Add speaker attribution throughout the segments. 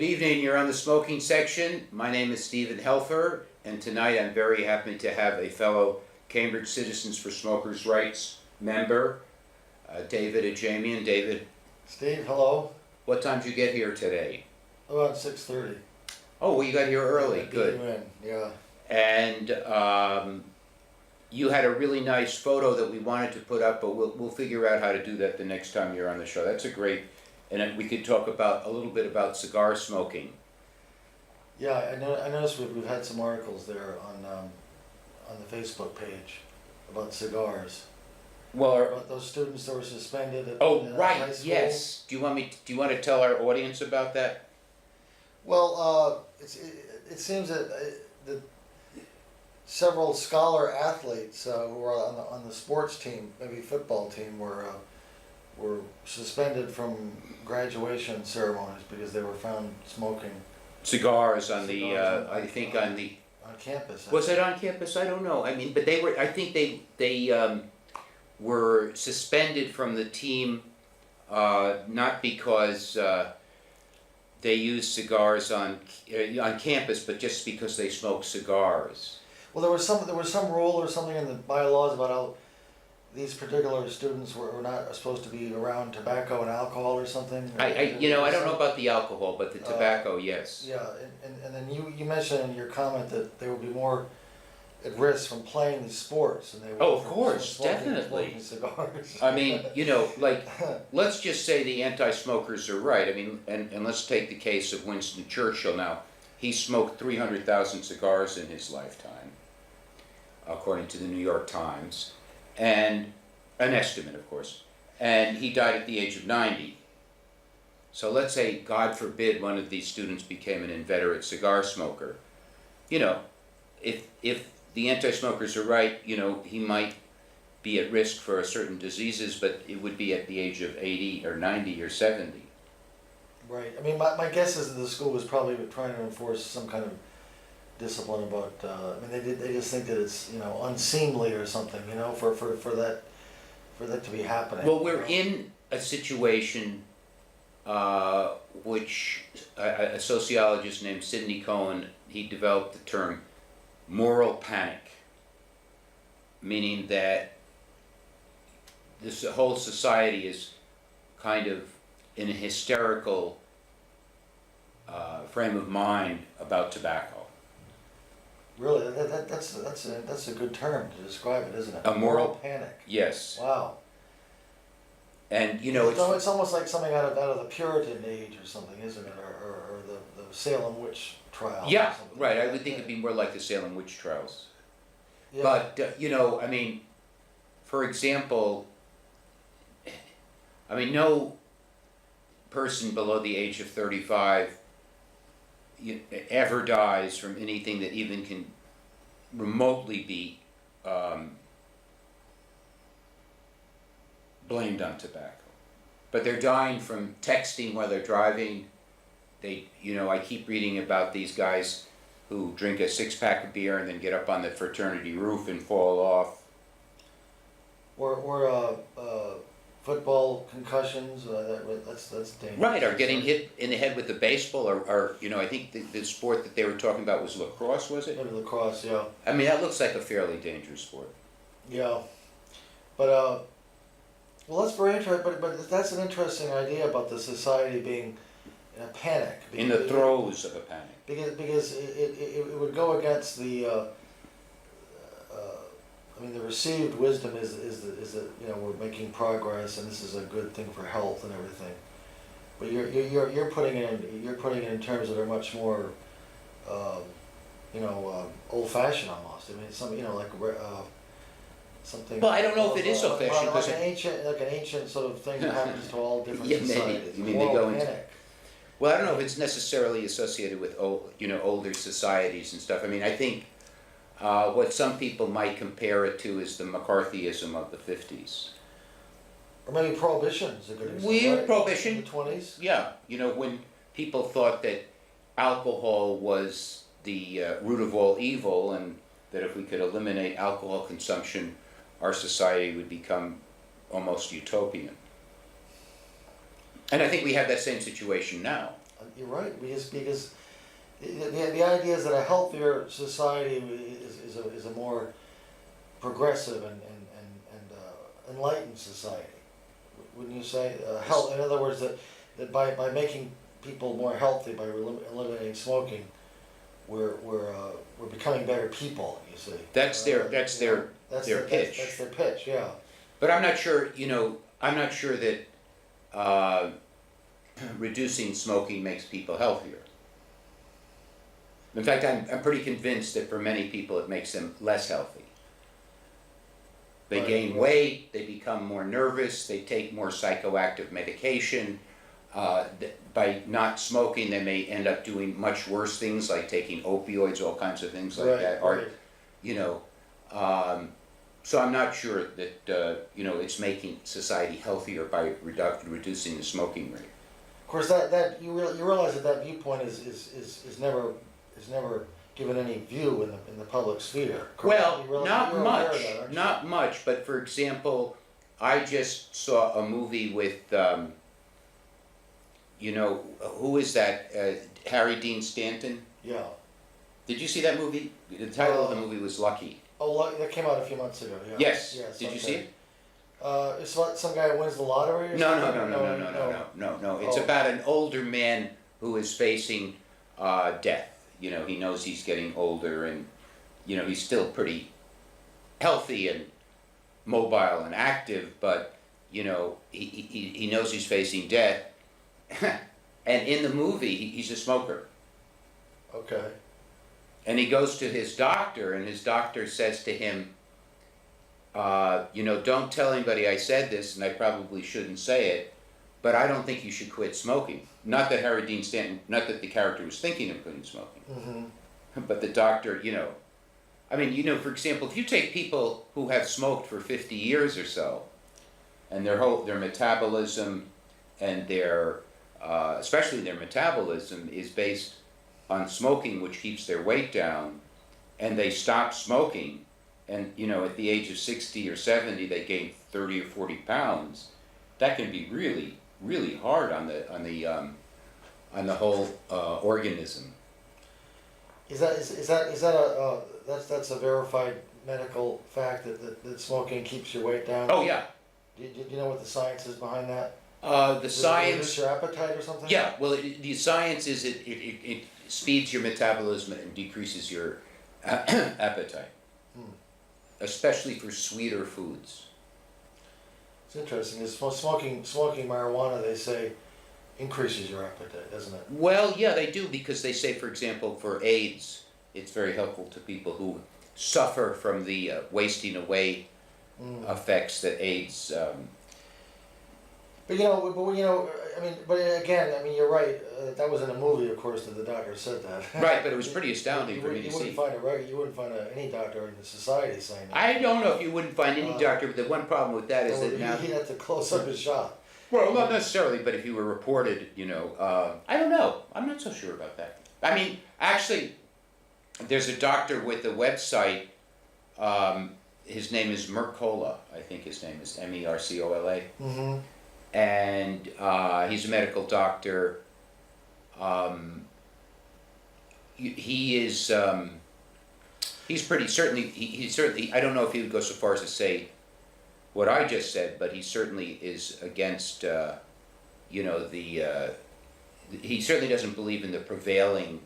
Speaker 1: Good evening, you're on the smoking section. My name is Stephen Helfer, and tonight I'm very happy to have a fellow Cambridge Citizens for Smokers' Rights member, David Ajemian. David.
Speaker 2: Steve, hello.
Speaker 1: What time did you get here today?
Speaker 2: About 6:30.
Speaker 1: Oh, well, you got here early, good.
Speaker 2: Yeah.
Speaker 1: And you had a really nice photo that we wanted to put up, but we'll figure out how to do that the next time you're on the show. That's a great, and we could talk about a little bit about cigar smoking.
Speaker 2: Yeah, I noticed we've had some articles there on the Facebook page about cigars.
Speaker 1: Well,
Speaker 2: About those students that were suspended at
Speaker 1: oh, right,
Speaker 2: high school.
Speaker 1: yes. Do you want to tell our audience about that?
Speaker 2: Well, it seems that several scholar athletes who were on the sports team, maybe football team, were suspended from graduation ceremonies because they were found smoking
Speaker 1: Cigars on the,
Speaker 2: Cigars
Speaker 1: I think on the,
Speaker 2: on campus.
Speaker 1: was it on campus? I don't know. I mean, but they were, I think they were suspended from the team, not because they used cigars on campus, but just because they smoked cigars.
Speaker 2: Well, there was some rule or something in the bylaws about how these particular students were not supposed to be around tobacco and alcohol or something.
Speaker 1: I don't know about the alcohol, but the tobacco, yes.
Speaker 2: Yeah, and then you mentioned in your comment that they would be more at risk from playing these sports, and they were.
Speaker 1: Oh, of course, definitely.
Speaker 2: Cigars.
Speaker 1: I mean, like, let's just say the anti-smokers are right. I mean, and let's take the case of Winston Churchill now. He smoked 300,000 cigars in his lifetime, according to the New York Times, and an estimate, of course. And he died at the age of 90. So let's say, God forbid, one of these students became an inveterate cigar smoker. You know, if the anti-smokers are right, he might be at risk for certain diseases, but it would be at the age of 80 or 90 or 70.
Speaker 2: Right. I mean, my guess is that the school was probably trying to enforce some kind of discipline about. I mean, they just think that it's unseemly or something. For that to be happening.
Speaker 1: Well, we're in a situation which a sociologist named Sidney Cohen, he developed the term moral panic, meaning that this whole society is kind of in a hysterical frame of mind about tobacco.
Speaker 2: Really, that's a good term to describe it, isn't it?
Speaker 1: A moral
Speaker 2: panic.
Speaker 1: Yes.
Speaker 2: Wow.
Speaker 1: And
Speaker 2: it's almost like something out of the Puritan age or something, isn't it? Or the Salem witch trial.
Speaker 1: Yeah, right. I would think it'd be more like the Salem witch trials. Yeah. But I mean, for example, I mean, no person below the age of 35 ever dies from anything that even can remotely be blamed on tobacco. But they're dying from texting while they're driving. I keep reading about these guys who drink a 6-pack of beer and then get up on the fraternity roof and fall off.
Speaker 2: Or football concussions. That's dangerous.
Speaker 1: Right, or getting hit in the head with a baseball, or I think the sport that they were talking about was lacrosse, was it?
Speaker 2: Maybe lacrosse, yeah.
Speaker 1: I mean, that looks like a fairly dangerous sport.
Speaker 2: Yeah, but well, that's very interesting. But that's an interesting idea about the society being in a panic.
Speaker 1: In the throes of a panic.
Speaker 2: Because it would go against the. I mean, the received wisdom is that we're making progress and this is a good thing for health and everything, but you're putting it in terms that are much more, old-fashioned almost. I mean, it's something something.
Speaker 1: Well, I don't know if it is old-fashioned,
Speaker 2: like an ancient sort of thing that happens to all different societies.
Speaker 1: You mean they go into. Well, I don't know if it's necessarily associated with older societies and stuff. I mean, I think. What some people might compare it to is the McCarthyism of the 50s.
Speaker 2: Or maybe Prohibition is a good example. Right?
Speaker 1: Prohibition.
Speaker 2: In the 20s?
Speaker 1: Yeah. When people thought that alcohol was the root of all evil and that if we could eliminate alcohol consumption, our society would become almost utopian. And I think we have that same situation now.
Speaker 2: You're right, because the idea is that a healthier society is a more progressive and enlightened society. Wouldn't you say? Health, in other words, that by making people more healthy, by eliminating smoking, we're becoming better people. You see.
Speaker 1: That's their pitch.
Speaker 2: That's their pitch. Yeah.
Speaker 1: But I'm not sure. I'm not sure that reducing smoking makes people healthier. In fact, I'm pretty convinced that for many people it makes them less healthy. They gain weight, they become more nervous, they take more psychoactive medication. By not smoking, they may end up doing much worse things like taking opioids, all kinds of things like that. Or, so I'm not sure that it's making society healthier by reducing the smoking rate.
Speaker 2: Of course, that you realize that viewpoint is never given any view in the public sphere.
Speaker 1: Well, not much. But for example, I just saw a movie with who is that? Harry Dean Stanton.
Speaker 2: Yeah.
Speaker 1: Did you see that movie? The title of the movie was Lucky.
Speaker 2: Oh, that came out a few months ago. Yeah.
Speaker 1: Yes.
Speaker 2: Yes.
Speaker 1: Did you see it?
Speaker 2: It's about some guy who wins the lottery or
Speaker 1: No.
Speaker 2: something?
Speaker 1: It's about an older man who is facing death. He knows he's getting older, and he's still pretty healthy and mobile and active, but he knows he's facing death. And in the movie, he's a smoker.
Speaker 2: Okay.
Speaker 1: And he goes to his doctor, and his doctor says to him, don't tell anybody I said this, and I probably shouldn't say it, but I don't think you should quit smoking. Not that Harry Dean Stanton, not that the character was thinking of quitting smoking, but the doctor, for example, if you take people who have smoked for 50 years or so, and their metabolism and especially their metabolism is based on smoking, which keeps their weight down, and they stop smoking, and at the age of 60 or 70 they gain 30 or 40 pounds, that can be really, really hard on the whole organism.
Speaker 2: That's a verified medical fact that smoking keeps your weight down?
Speaker 1: Oh yeah.
Speaker 2: Do you know what the science is behind that?
Speaker 1: The
Speaker 2: Does
Speaker 1: science.
Speaker 2: it reduce your appetite or something?
Speaker 1: Yeah. Well, the science is it speeds your metabolism and decreases your appetite, especially for sweeter foods.
Speaker 2: It's interesting. Smoking marijuana, they say, increases your appetite, doesn't it?
Speaker 1: Well, yeah, they do, because they say, for example, for AIDS, it's very helpful to people who suffer from the wasting away effects that AIDS.
Speaker 2: But again, you're right. That was in a movie, of course, that the doctor said that.
Speaker 1: Right, but it was pretty astounding for me to see.
Speaker 2: You wouldn't find any doctor in the society saying that.
Speaker 1: I don't know if you wouldn't find any doctor, but the one problem with that is that now.
Speaker 2: He had to close up his shop.
Speaker 1: Well, not necessarily, but if you were reported, I don't know. I'm not so sure about that. I mean, actually, there's a doctor with a website. His name is Mercola. I think his name is Mercola.
Speaker 2: Mm-hmm.
Speaker 1: And he's a medical doctor. He is. He's pretty certainly. He certainly. I don't know if he would go so far as to say what I just said, but he certainly is against. He certainly doesn't believe in the prevailing.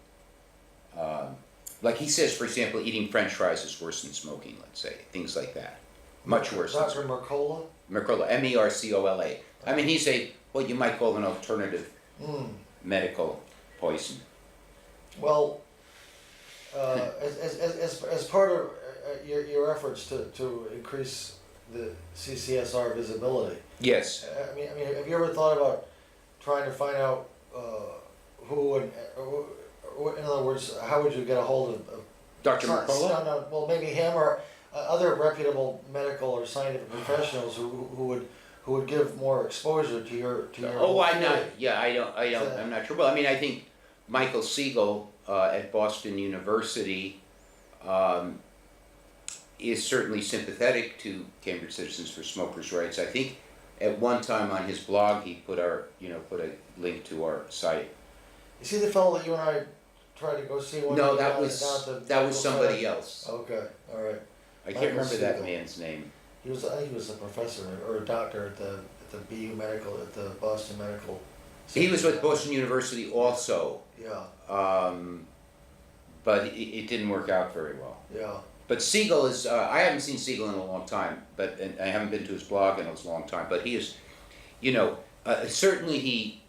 Speaker 1: Like he says, for example, eating French fries is worse than smoking. Let's say things like that. Much worse.
Speaker 2: Dr. Mercola.
Speaker 1: Mercola, Mercola. I mean, he's what you might call an alternative medical poison.
Speaker 2: Well, as part of your efforts to increase the CCSR visibility.
Speaker 1: Yes.
Speaker 2: I mean, have you ever thought about trying to find out who and, in other words, how would you get a hold of
Speaker 1: Dr. Mercola?
Speaker 2: No, well, maybe him or other reputable medical or scientific professionals who would give more exposure to your.
Speaker 1: Oh, I know. Yeah, I don't. I'm not sure. Well, I mean, I think Michael Siegel at Boston University is certainly sympathetic to Cambridge Citizens for Smokers' Rights. I think at one time on his blog he put a link to our site.
Speaker 2: Is he the fellow that you and I tried to go see one
Speaker 1: No,
Speaker 2: day
Speaker 1: that
Speaker 2: down
Speaker 1: was,
Speaker 2: at the
Speaker 1: that was
Speaker 2: medical
Speaker 1: somebody
Speaker 2: center?
Speaker 1: else.
Speaker 2: Okay, all right.
Speaker 1: I
Speaker 2: Michael
Speaker 1: can't remember that
Speaker 2: Siegel.
Speaker 1: man's name.
Speaker 2: I think he was a professor or a doctor at the BU Medical, at the Boston Medical
Speaker 1: He was
Speaker 2: Center.
Speaker 1: with Boston University also,
Speaker 2: Yeah,
Speaker 1: but it didn't work out very well.
Speaker 2: yeah.
Speaker 1: But Siegel is, I haven't seen Siegel in a long time, and I haven't been to his blog in a long time, but he is, you know, certainly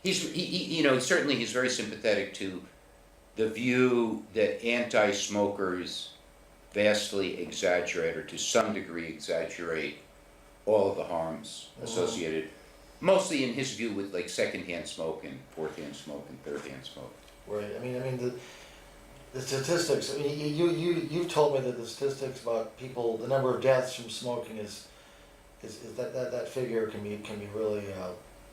Speaker 1: certainly he's very sympathetic to the view that anti-smokers vastly exaggerate, or to some degree exaggerate, all of the harms associated, mosely in his view with like secondhand smoke and fourth-hand smoke and third-hand smoke.
Speaker 2: Right. I mean the statistics. I mean, you've told me that the statistics about people, the number of deaths from smoking is that figure can be really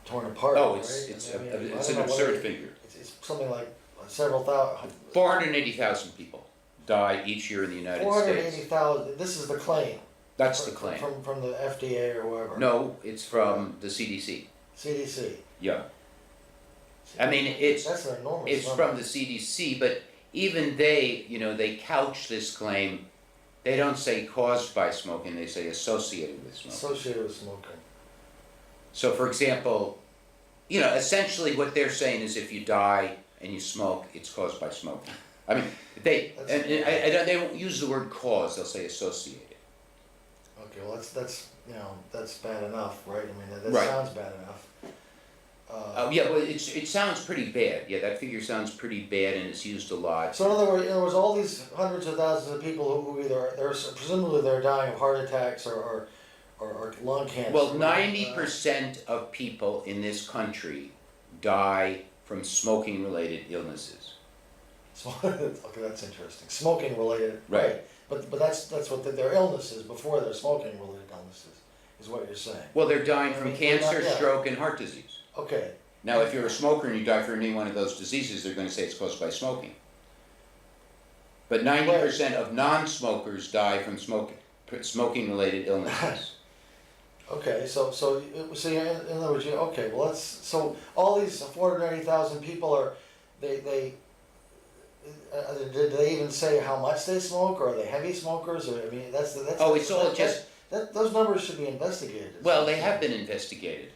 Speaker 2: torn apart.
Speaker 1: Oh,
Speaker 2: right?
Speaker 1: it's
Speaker 2: I mean,
Speaker 1: it's
Speaker 2: I
Speaker 1: an
Speaker 2: don't know
Speaker 1: absurd
Speaker 2: whether
Speaker 1: figure.
Speaker 2: It's something like several thousand.
Speaker 1: 480,000 people die each year in the United States.
Speaker 2: 480,000. This is the claim.
Speaker 1: That's the claim.
Speaker 2: From the FDA or whoever.
Speaker 1: No, it's from the CDC.
Speaker 2: CDC.
Speaker 1: Yeah. I mean,
Speaker 2: That's an enormous
Speaker 1: it's
Speaker 2: number.
Speaker 1: from the CDC, but even they, they couch this claim. They don't say caused by smoking, they say associated with smoking.
Speaker 2: Associated with smoking.
Speaker 1: So for example, essentially what they're saying is if you die and you smoke, it's caused by smoking. I mean, they won't use the word cause, they'll say associated.
Speaker 2: Okay, well that's bad enough, right? I mean that
Speaker 1: Right.
Speaker 2: sounds bad enough.
Speaker 1: Yeah, well, it sounds pretty bad. Yeah, that figure sounds pretty bad, and it's used a lot.
Speaker 2: So in other words, all these hundreds of thousands of people who either presumably they're dying of heart attacks or lung cancer.
Speaker 1: Well, 90% of people in this country die from smoking-related illnesses.
Speaker 2: Okay, that's interesting. Smoking related,
Speaker 1: Right.
Speaker 2: But that's what their illnesses before their smoking related illnesses is what you're saying.
Speaker 1: Well, they're dying from
Speaker 2: I mean,
Speaker 1: cancer,
Speaker 2: yeah.
Speaker 1: stroke, and heart disease.
Speaker 2: Okay.
Speaker 1: Now, if you're a smoker and you die from any one of those diseases, they're going to say it's caused by smoking. But 90% of non-smokers die from smoking-related illnesses.
Speaker 2: Okay, so in other words, okay, well so all these 480,000 people are they did they even say how much they smoke, or are they heavy smokers, or I mean that's
Speaker 1: Oh, it's all just.
Speaker 2: those numbers should be investigated.
Speaker 1: Well, they have been investigated.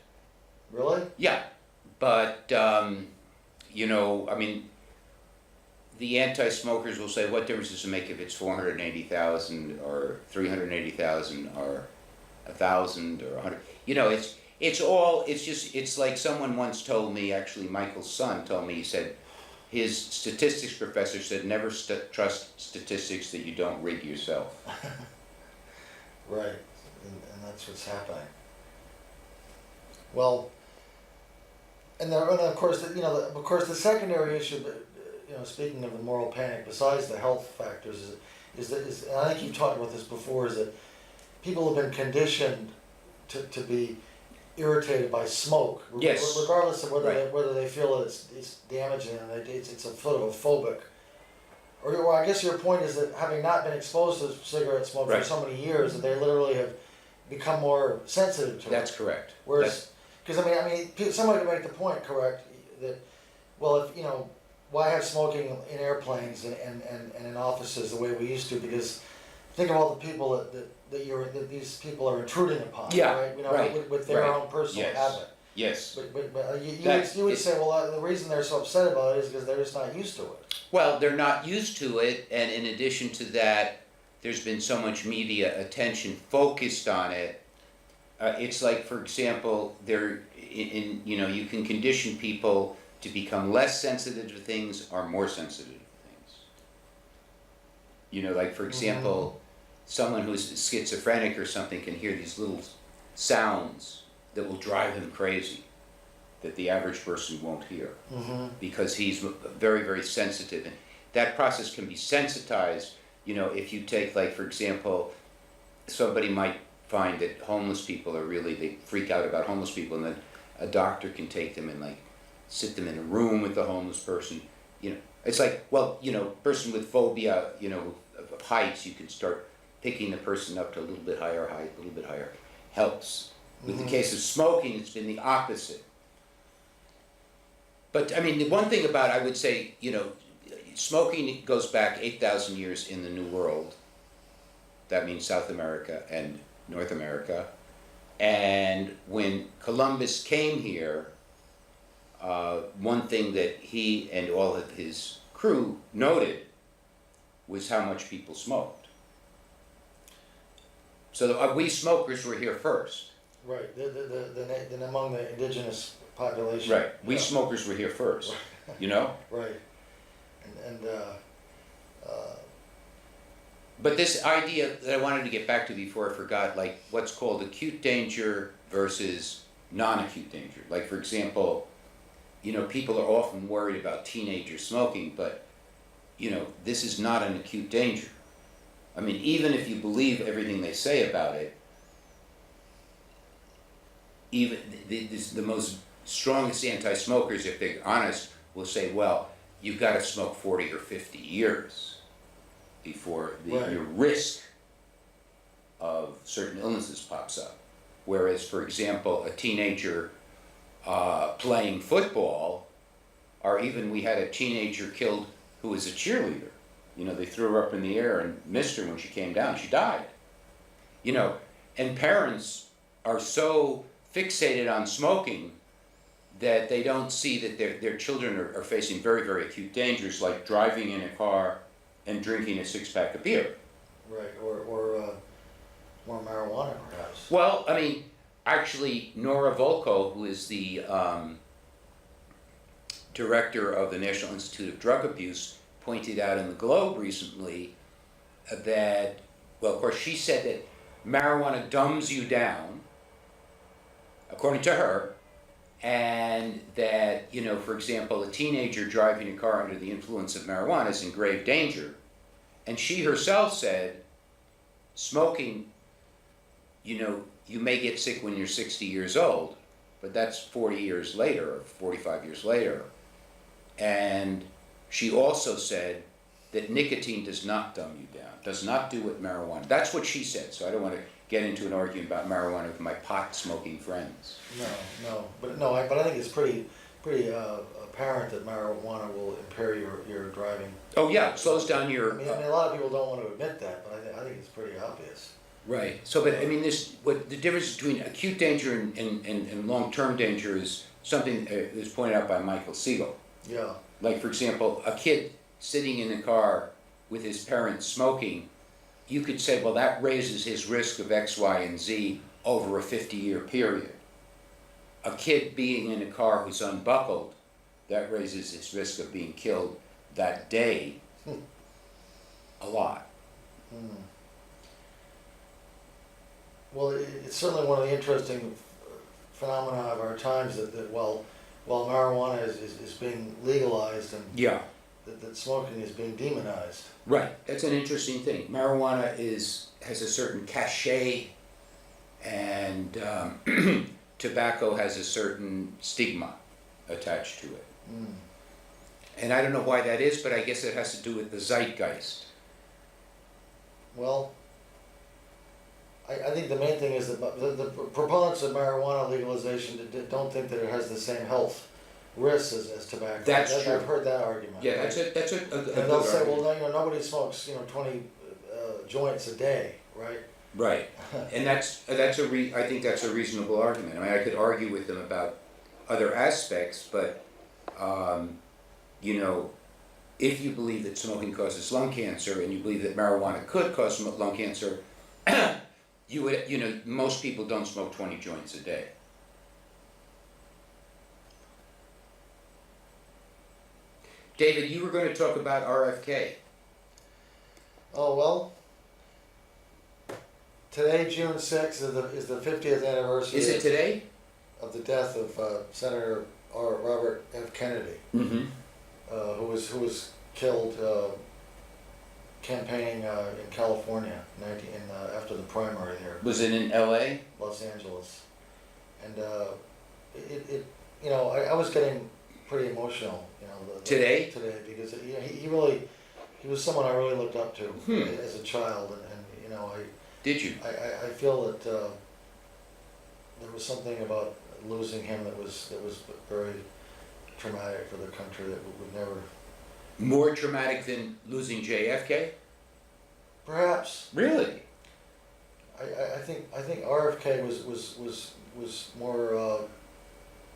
Speaker 2: Really?
Speaker 1: Yeah, but I mean, the anti-smokers will say, what difference does it make if it's 480,000 or 380,000 or 1,000 or 100? It's like someone once told me, actually Michael's son told me, he said, his statistics professor said, never trust statistics that you don't rig yourself.
Speaker 2: Right, and that's what's happening. Well, and of course, the secondary issue, speaking of the moral panic, besides the health factors, is and I think you've talked about this before, is that people have been conditioned to be irritated by smoke,
Speaker 1: Yes.
Speaker 2: regardless of
Speaker 1: Right.
Speaker 2: whether they feel that it's damaging and it's a sort of a phobic. Or I guess your point is that having not been exposed to cigarette smoke
Speaker 1: Right.
Speaker 2: for so many years, that they literally have become more sensitive to it.
Speaker 1: That's correct.
Speaker 2: Whereas, because I mean, somebody could make the point, correct, that, well, if why have smoking in airplanes and in offices the way we used to? Because think of all the people that these people are intruding upon,
Speaker 1: Yeah,
Speaker 2: right?
Speaker 1: right,
Speaker 2: With their
Speaker 1: right.
Speaker 2: own personal
Speaker 1: Yes.
Speaker 2: habit.
Speaker 1: Yes.
Speaker 2: But
Speaker 1: That-
Speaker 2: you would say, well, the reason they're so upset about it is because they're just not used to it.
Speaker 1: Well, they're not used to it, and in addition to that, there's been so much media attention focused on it. It's like, for example, you can condition people to become less sensitive to things or more sensitive to things. Like for example, someone who's schizophrenic or something can hear these little sounds that will drive him crazy, that the average person won't hear, because he's very, very sensitive. And that process can be sensitized, if you take, like, for example, somebody might find that homeless people they freak out about homeless people, and then a doctor can take them and, like, sit them in a room with the homeless person. It's like, well, person with phobia, of heights, you can start picking the person up to a little bit higher height, a little bit higher, helps. With the case of smoking, it's been the opposite. It's like, well, the reason they're so upset about it is because they're just not used to it. Well, they're not used to it, and in addition to that, there's been so much media attention focused on it. It's like, well, people But I mean, the one thing about, I would say, smoking goes back 8,000 years in the New World. That means South America and North America. And when Columbus came here, one thing that he and all of his crew noted was how much people smoked. So we smokers were here first.
Speaker 2: Right, then among the indigenous population.
Speaker 1: Right, we
Speaker 2: Yeah.
Speaker 1: smokers were here first, you know?
Speaker 2: Right,
Speaker 1: But this idea that I wanted to get back to before I forgot, like what's called acute danger versus non-acute danger. Like for example, people are often worried about teenagers smoking, but this is not an acute danger. I mean, even if you believe everything they say about it, even the most strongest anti-smokers, if they're honest, will say, well, you've got to smoke 40 or 50 years before
Speaker 2: Right.
Speaker 1: your risk of certain illnesses pops up. Whereas, for example, a teenager playing football, or even we had a teenager killed who was a cheerleader. They threw her up in the air and missed her when she came down. She died. And parents are so fixated on smoking that they don't see that their children are facing very, very acute dangers, like driving in a car and drinking a six-pack of beer.
Speaker 2: right, or more marijuana perhaps.
Speaker 1: Well, I mean, actually, Nora Volkow, who is the director of the National Institute of Drug Abuse, pointed out in the Globe recently that, well, of course, she said that marijuana dumbs you down, according to her, and that, for example, a teenager driving a car under the influence of marijuana is in grave danger. And she herself said, smoking, you may get sick when you're 60 years old, but that's 40 years later, or 45 years later. And she also said that nicotine does not dumb you down, does not do what marijuana. That's what she said, so I don't want to get into an argument about marijuana with my pot-smoking friends.
Speaker 2: But I think it's pretty apparent that marijuana will impair your driving.
Speaker 1: Oh yeah, it slows down your...
Speaker 2: I mean, a lot of people don't want to admit that, but I think it's pretty obvious.
Speaker 1: Right. So, but I mean, what the difference between acute danger and long-term danger is something that was pointed out by Michael Siegel.
Speaker 2: Yeah.
Speaker 1: Like, for example, a kid sitting in a car with his parents smoking, you could say, well, that raises his risk of X, Y, and Z over a 50-year period. A kid being in a car who's unbuckled, that raises his risk of being killed that day a lot.
Speaker 2: Hmm. Well, it's certainly one of the interesting phenomena of our times that while marijuana is being legalized and
Speaker 1: Yeah.
Speaker 2: that smoking is being demonized.
Speaker 1: Right, that's an interesting thing. Marijuana has a certain cachet, and tobacco has a certain stigma attached to it.
Speaker 2: Mm.
Speaker 1: And I don't know why that is, but I guess it has to do with the zeitgeist.
Speaker 2: Well, I think the main thing is that the proponents of marijuana legalization don't think that it has the same health risks as tobacco.
Speaker 1: That's true.
Speaker 2: I've heard that argument.
Speaker 1: Yeah,
Speaker 2: right?
Speaker 1: that's a good
Speaker 2: And they'll say,
Speaker 1: argument.
Speaker 2: well, nobody smokes 20 joints a day, right?
Speaker 1: Right, and I think that's a reasonable argument. I mean, I could argue with them about other aspects, but if you believe that smoking causes lung cancer and you believe that marijuana could cause lung cancer, most people don't smoke 20 joints a day. David, you were going to talk about RFK.
Speaker 2: Oh, well, today, June 6th, is the 50th anniversary.
Speaker 1: Is it today?
Speaker 2: Of the death of Senator Robert F. Kennedy,
Speaker 1: Mm-hmm.
Speaker 2: who was killed campaigning in California after the primary there,
Speaker 1: Was it in L.A.?
Speaker 2: Los Angeles, and I was getting pretty emotional,
Speaker 1: Today?
Speaker 2: today because he was someone I really looked up to as a child, and
Speaker 1: Did you?
Speaker 2: I feel that there was something about losing him that was very traumatic for the country that would never.
Speaker 1: More traumatic than losing JFK?
Speaker 2: Perhaps.
Speaker 1: Really?
Speaker 2: I think RFK was more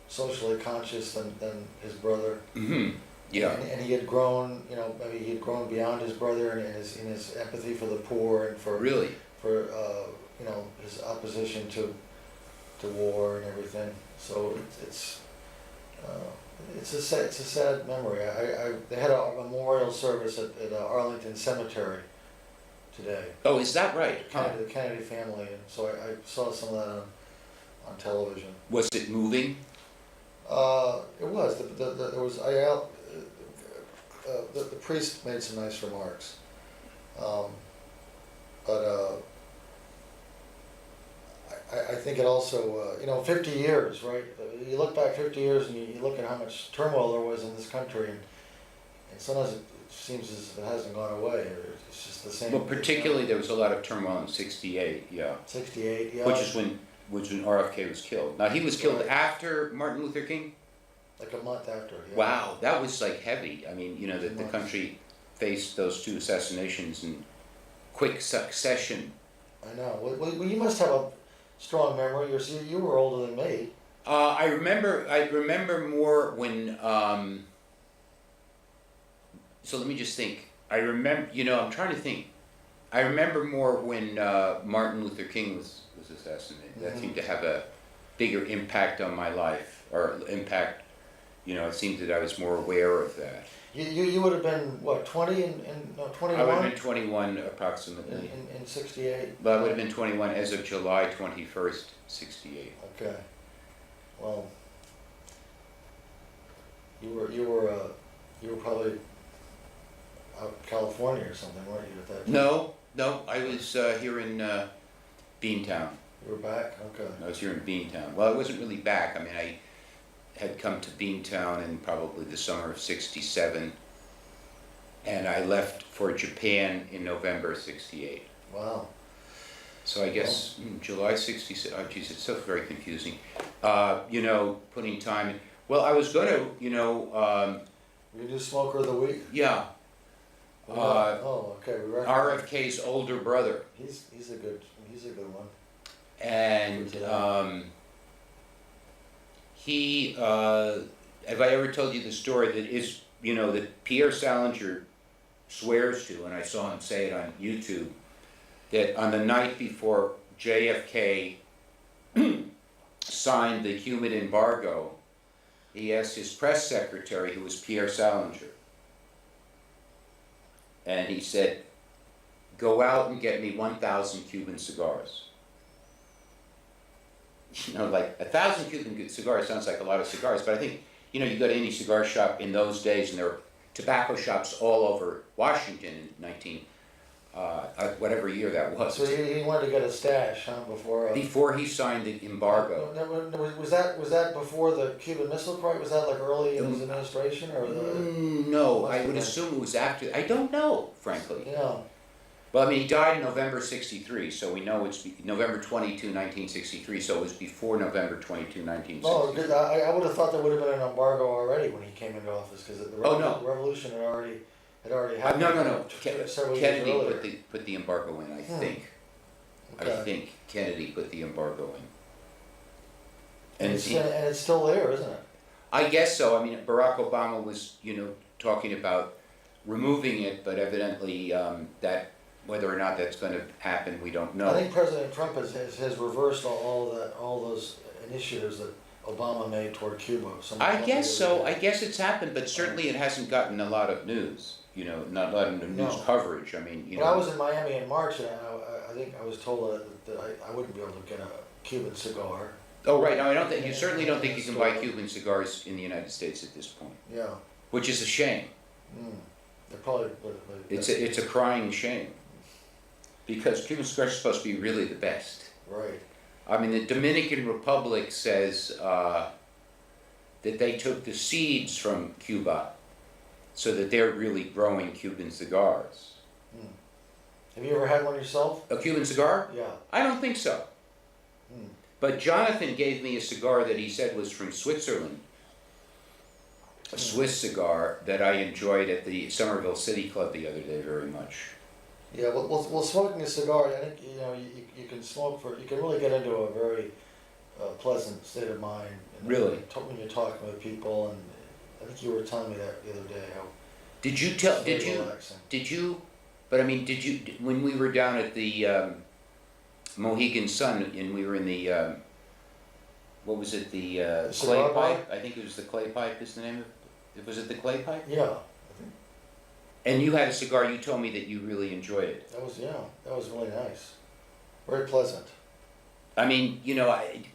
Speaker 2: socially conscious than his brother.
Speaker 1: Mm-hmm. Yeah.
Speaker 2: And he had grown, maybe he had grown beyond his brother in his empathy for the poor and for
Speaker 1: Really?
Speaker 2: for his opposition to war and everything. So it's a sad memory. They had a memorial service at Arlington Cemetery today.
Speaker 1: Oh, is that right? Huh.
Speaker 2: The Kennedy family, and so I saw some of that on television.
Speaker 1: Was it moving?
Speaker 2: It was. There was the priest made some nice remarks, but I think it also 50 years, right? You look back 50 years and you look at how much turmoil there was in this country, and sometimes it seems as if it hasn't gone away. It's just the same.
Speaker 1: Well, particularly there was a lot of turmoil in '68. Yeah.
Speaker 2: '68, yeah.
Speaker 1: Which is when RFK was killed. Now he was killed
Speaker 2: Right.
Speaker 1: after Martin Luther King.
Speaker 2: Like a month after. Yeah.
Speaker 1: Wow, that was like heavy. I mean, that the
Speaker 2: Months.
Speaker 1: country faced those two assassinations in quick succession.
Speaker 2: I know. Well, you must have a strong memory. You were older than me.
Speaker 1: I remember more when. So let me just think. I remember. I'm trying to think. I remember more when Martin Luther King was assassinated. That
Speaker 2: Mhm.
Speaker 1: seemed to have a bigger impact on my life, or impact. It seemed that I was more aware of that.
Speaker 2: You would have been what, 20 and 21?
Speaker 1: I would have been 21 approximately.
Speaker 2: in '68.
Speaker 1: But I would have been 21 as of July 21st, 68.
Speaker 2: Okay. Well, you were probably out in California or something, weren't you, at that time?
Speaker 1: No, I was here in Beantown.
Speaker 2: You were back? Okay.
Speaker 1: I was here in Beantown. Well, I wasn't really back. I mean, I had come to Beantown in probably the summer of '67, and I left for Japan in November '68.
Speaker 2: Wow.
Speaker 1: So I guess July '66. Oh, geez, it's so very confusing. Putting time in. Well, I was going to,
Speaker 2: You do Smoker of the Week?
Speaker 1: yeah.
Speaker 2: Okay. We recognize-
Speaker 1: RFK's older brother,
Speaker 2: He's a good one.
Speaker 1: and he. Have I ever told you the story that is, that Pierre Salinger swears to, and I saw him say it on YouTube, that on the night before JFK signed the Cuban embargo, he asked his press secretary, who was Pierre Salinger, and he said, "Go out and get me 1,000 Cuban cigars." Like 1,000 Cuban cigars sounds like a lot of cigars, but I think, you go to any cigar shop in those days, and there were tobacco shops all over Washington in whatever year that was.
Speaker 2: So he wanted to get a stash, huh, before.
Speaker 1: Before he signed the embargo.
Speaker 2: Was that before the Cuban Missile Crisis? Was that like early in his administration, or
Speaker 1: No, I would assume it was after. I don't know, frankly.
Speaker 2: Yeah.
Speaker 1: Well, I mean, he died in November '63, so we know it's November 22, 1963, so it was before November 22, 1963.
Speaker 2: No, because I would have thought there would have been an embargo already when he came into office, because the revolution had already happened.
Speaker 1: No.
Speaker 2: Several years
Speaker 1: Kennedy
Speaker 2: earlier.
Speaker 1: put the embargo in, I think.
Speaker 2: Okay.
Speaker 1: I think Kennedy put the embargo in.
Speaker 2: And it's still there, isn't it?
Speaker 1: I guess so. I mean, Barack Obama was, talking about removing it, but evidently that whether or not that's going to happen, we don't know.
Speaker 2: I think President Trump has reversed all those initiatives that Obama made toward Cuba.
Speaker 1: I guess so. I guess it's happened, but certainly it hasn't gotten a lot of news. Not a lot of news coverage. I mean,
Speaker 2: Well, I was in Miami in March, and I think I was told that I wouldn't be able to get a Cuban cigar.
Speaker 1: Oh right. No, I don't think you certainly don't think you can buy Cuban cigars in the United States at this point.
Speaker 2: Yeah.
Speaker 1: Which is a shame.
Speaker 2: They're probably.
Speaker 1: It's a crying shame. Because Cuban cigars are supposed to be really the best.
Speaker 2: Right.
Speaker 1: I mean, the Dominican Republic says that they took the seeds from Cuba, so that they're really growing Cuban cigars.
Speaker 2: Have you ever had one yourself?
Speaker 1: A Cuban cigar?
Speaker 2: Yeah.
Speaker 1: I don't think so. But Jonathan gave me a cigar that he said was from Switzerland. a Swiss cigar that I enjoyed at the Somerville City Club the other day very much.
Speaker 2: Yeah, well, smoking a cigar, I think, you can smoke you can really get into a very pleasant state of mind.
Speaker 1: Really?
Speaker 2: When you're talking with people, and I think you were telling me that the other day, how
Speaker 1: Did you
Speaker 2: relaxing.
Speaker 1: but I mean, when we were down at the Mohegan Sun and we were in the, what was it, the clay
Speaker 2: cigar bar?
Speaker 1: pipe? I think it was the clay pipe is the name of it. Was it the clay pipe?
Speaker 2: Yeah, I think
Speaker 1: And you had a cigar, you told me that you really enjoyed it.
Speaker 2: that was really nice. Very pleasant.
Speaker 1: I mean,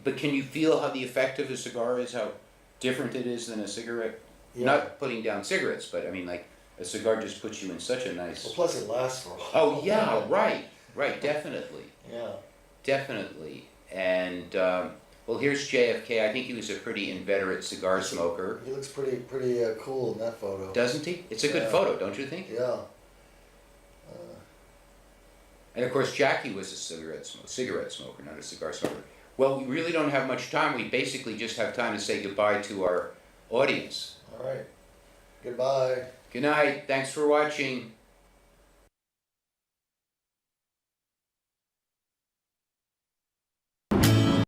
Speaker 1: but can you feel how the effect of a cigar is, how different it is than a cigarette?
Speaker 2: Yeah.
Speaker 1: Not putting down cigarettes, but I mean, like, a cigar just puts you in such a nice...
Speaker 2: Well, plus it lasts for a while.
Speaker 1: Oh, yeah, right, definitely.
Speaker 2: Yeah.
Speaker 1: Definitely. And, well, here's JFK. I think he was a pretty inveterate cigar smoker.
Speaker 2: He looks pretty cool in that photo.
Speaker 1: Doesn't he? It's a good photo, don't you think?
Speaker 2: Yeah.
Speaker 1: And of course, Jackie was a cigarette smoker, not a cigar smoker. Well, we really don't have much time. We basically just have time to say goodbye to our audience.
Speaker 2: All right. Goodbye.
Speaker 1: Good night. Thanks for watching.